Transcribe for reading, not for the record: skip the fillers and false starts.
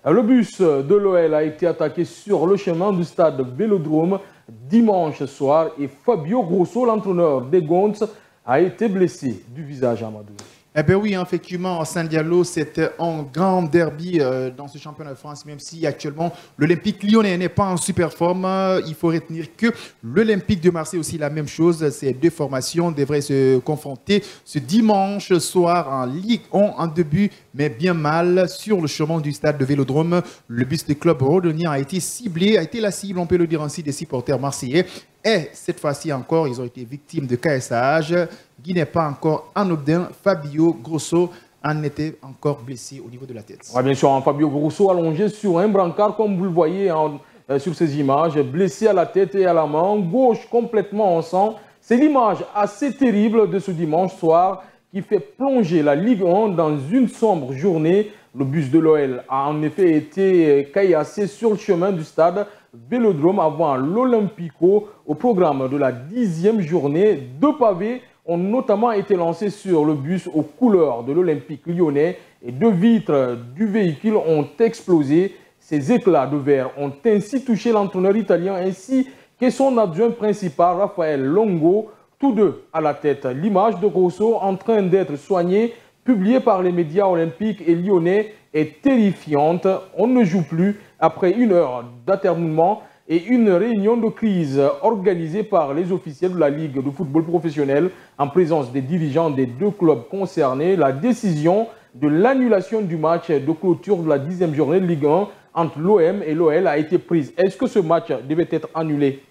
Le bus de l'OL a été attaqué sur le chemin du stade Vélodrome dimanche soir et Fabio Grosso, l'entraîneur des Gons, a été blessé du visage, Amadou. Eh bien oui, effectivement, San Diallo, c'était un grand derby dans ce championnat de France, même si actuellement l'Olympique lyonnais n'est pas en super forme. Il faut retenir que l'Olympique de Marseille aussi la même chose. Ces deux formations devraient se confronter ce dimanche soir en Ligue 1 en début, mais bien mal sur le chemin du stade de Vélodrome. Le bus du club rhodonien a été ciblé, a été la cible, on peut le dire ainsi, des supporters marseillais. Et cette fois-ci encore, ils ont été victimes de caessage. Guy n'est pas encore anodin. Fabio Grosso en était encore blessé au niveau de la tête. Ouais, bien sûr, Fabio Grosso allongé sur un brancard, comme vous le voyez sur ces images, blessé à la tête et à la main, gauche complètement en sang. C'est l'image assez terrible de ce dimanche soir qui fait plonger la Ligue 1 dans une sombre journée. Le bus de l'OL a en effet été caillassé sur le chemin du stade Vélodrome avant l'Olympico. Au programme de la 10e journée, 2 pavés ont notamment été lancés sur le bus aux couleurs de l'Olympique lyonnais et 2 vitres du véhicule ont explosé. Ces éclats de verre ont ainsi touché l'entraîneur italien ainsi que son adjoint principal, Raphaël Longo, tous deux à la tête. L'image de Grosso en train d'être soignée, publiée par les médias olympiques et lyonnais, est terrifiante. On ne joue plus après 1 heure d'atermoiement et une réunion de crise organisée par les officiels de la Ligue de football professionnel en présence des dirigeants des 2 clubs concernés. La décision de l'annulation du match de clôture de la 10e journée de Ligue 1 entre l'OM et l'OL a été prise. Est-ce que ce match devait être annulé?